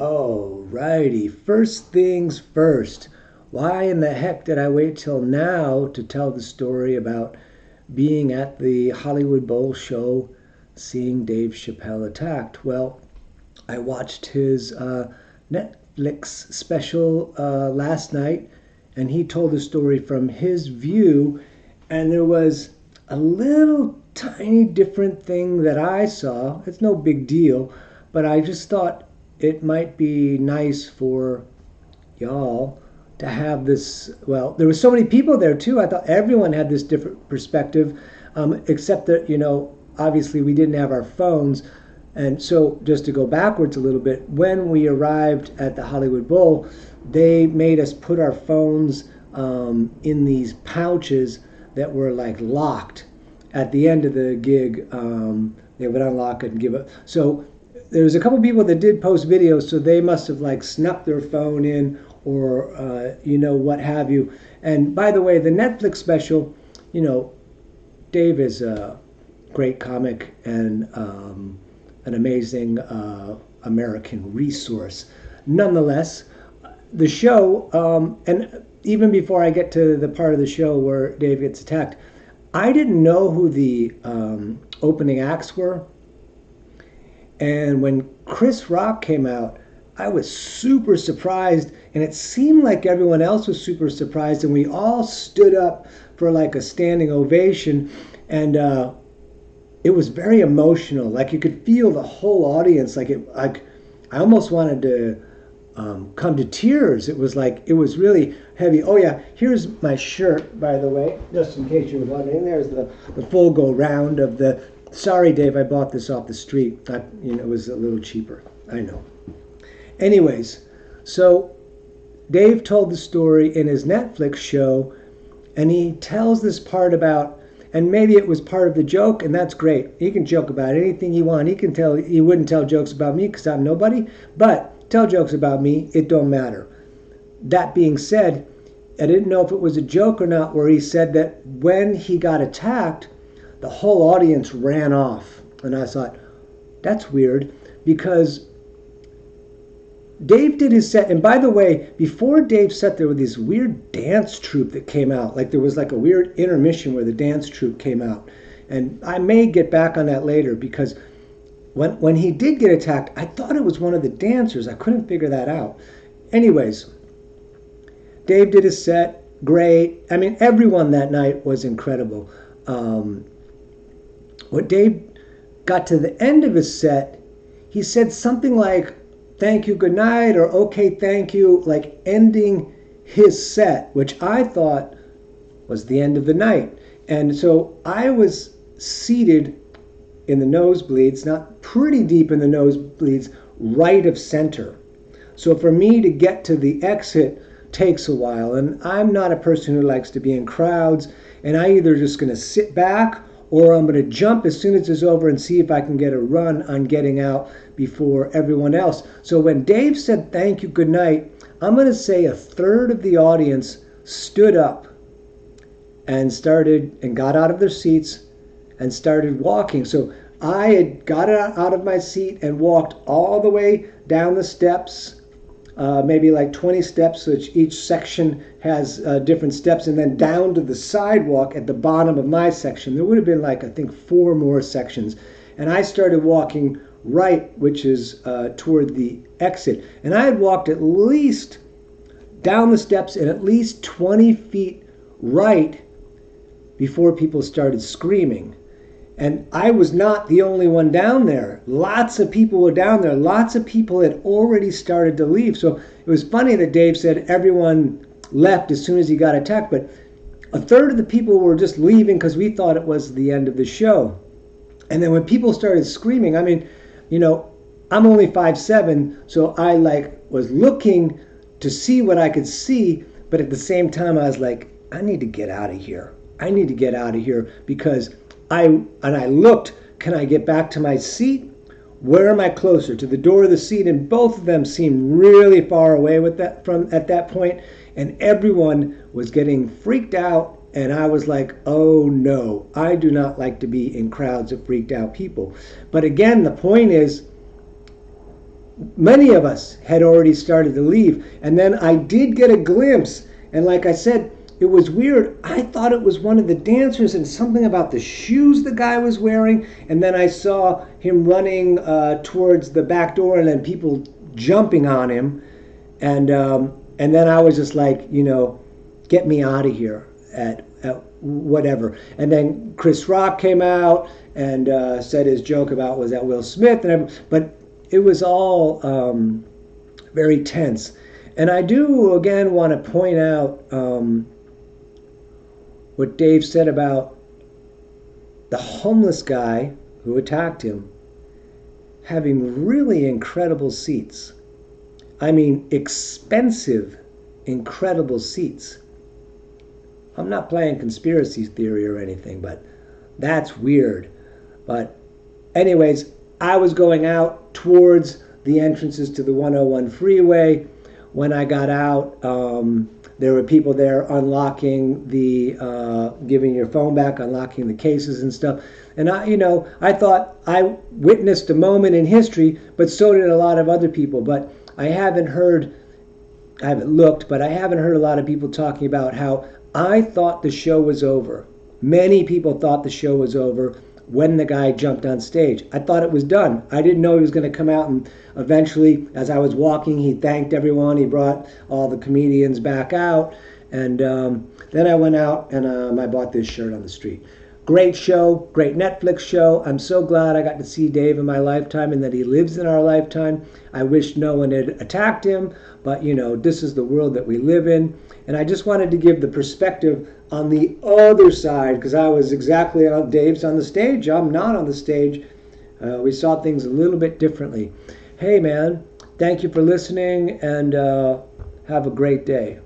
Alrighty, first things first. Why in the heck did I wait till now to tell the story about being at the Hollywood Bowl show, seeing Dave Chappelle attacked? Well, I watched his Netflix special last night, and he told the story from his view, and there was a little tiny different thing that I saw. It's no big deal, but I just thought it might be nice for y'all to have this. Well, there were so many people there too. I thought everyone had this different perspective, except that, obviously we didn't have our phones. And so, just to go backwards a little bit, when we arrived at the Hollywood Bowl, they made us put our phones in these pouches that were like locked. At the end of the gig, they would unlock it and give it. So there was a couple people that did post videos, so they must have like snuck their phone in or what have you. And by the way, the Netflix special, Dave is a great comic and an amazing American resource. Nonetheless, the show, and even before I get to the part of the show where Dave gets attacked, I didn't know who the opening acts were. And when Chris Rock came out, I was super surprised, and it seemed like everyone else was super surprised, and we all stood up for like a standing ovation, and it was very emotional. Like you could feel the whole audience. Like I almost wanted to come to tears. It was really heavy. Oh yeah, here's my shirt, by the way, just in case you were wondering. There's the full go round of the. Sorry, Dave, I bought this off the street. It was a little cheaper. I know. Anyways, so Dave told the story in his Netflix show, and he tells this part about, and maybe it was part of the joke, and that's great. He can joke about anything he wants. He wouldn't tell jokes about me because I'm nobody, but tell jokes about me, it don't matter. That being said, I didn't know if it was a joke or not, where he said that when he got attacked, the whole audience ran off. And I thought, that's weird, because Dave did his set. And by the way, before Dave's set, there was this weird dance troupe that came out. Like there was like a weird intermission where the dance troupe came out. And I may get back on that later, because when he did get attacked, I thought it was one of the dancers. I couldn't figure that out. Anyways, Dave did his set. Great. I mean, everyone that night was incredible. When Dave got to the end of his set, he said something like, "Thank you, good night," or "Okay, thank you," like ending his set, which I thought was the end of the night. And so I was seated in the nosebleeds, not pretty deep in the nosebleeds, right of center. So for me to get to the exit takes a while, and I'm not a person who likes to be in crowds, and I either just going to sit back or I'm going to jump as soon as it's over and see if I can get a run on getting out before everyone else. So when Dave said thank you, good night, I'm going to say a third of the audience stood up and got out of their seats and started walking. So I had got out of my seat and walked all the way down the steps, maybe like 20 steps, which each section has different steps, and then down to the sidewalk at the bottom of my section. There would have been like, I think, 4 more sections. And I started walking right, which is toward the exit. And I had walked at least down the steps and at least 20 feet right before people started screaming. And I was not the only one down there. Lots of people were down there. Lots of people had already started to leave. So it was funny that Dave said everyone left as soon as he got attacked. But a third of the people were just leaving because we thought it was the end of the show. And then when people started screaming, I mean, I'm only 5'7", so I was looking to see what I could see. But at the same time, I was like, I need to get out of here. I need to get out of here, because I looked, can I get back to my seat? Where am I closer? To the door of the seat? And both of them seemed really far away at that point. And everyone was getting freaked out. And I was like, oh no, I do not like to be in crowds of freaked out people. But again, the point is, many of us had already started to leave. And then I did get a glimpse. And like I said, it was weird. I thought it was one of the dancers and something about the shoes the guy was wearing. And then I saw him running towards the back door and then people jumping on him. And then I was just like, get me out of here at whatever. And then Chris Rock came out and said his joke about was that Will Smith. But it was all very tense. And I do, again, want to point out what Dave said about the homeless guy who attacked him having really incredible seats. I mean, expensive, incredible seats. I'm not playing conspiracy theory or anything, but that's weird. But anyways, I was going out towards the entrances to the 101 freeway. When I got out, there were people there unlocking giving your phone back, unlocking the cases and stuff. And I thought I witnessed a moment in history, but so did a lot of other people. But I haven't looked, but I haven't heard a lot of people talking about how I thought the show was over. Many people thought the show was over when the guy jumped on stage. I thought it was done. I didn't know he was going to come out, and eventually, as I was walking, he thanked everyone. He brought all the comedians back out, and then I went out and I bought this shirt on the street. Great show, great Netflix show. I'm so glad I got to see Dave in my lifetime and that he lives in our lifetime. I wish no one had attacked him, but this is the world that we live in. And I just wanted to give the perspective on the other side, because I was exactly on Dave's on the stage. I'm not on the stage. We saw things a little bit differently. Hey man, thank you for listening, and have a great day.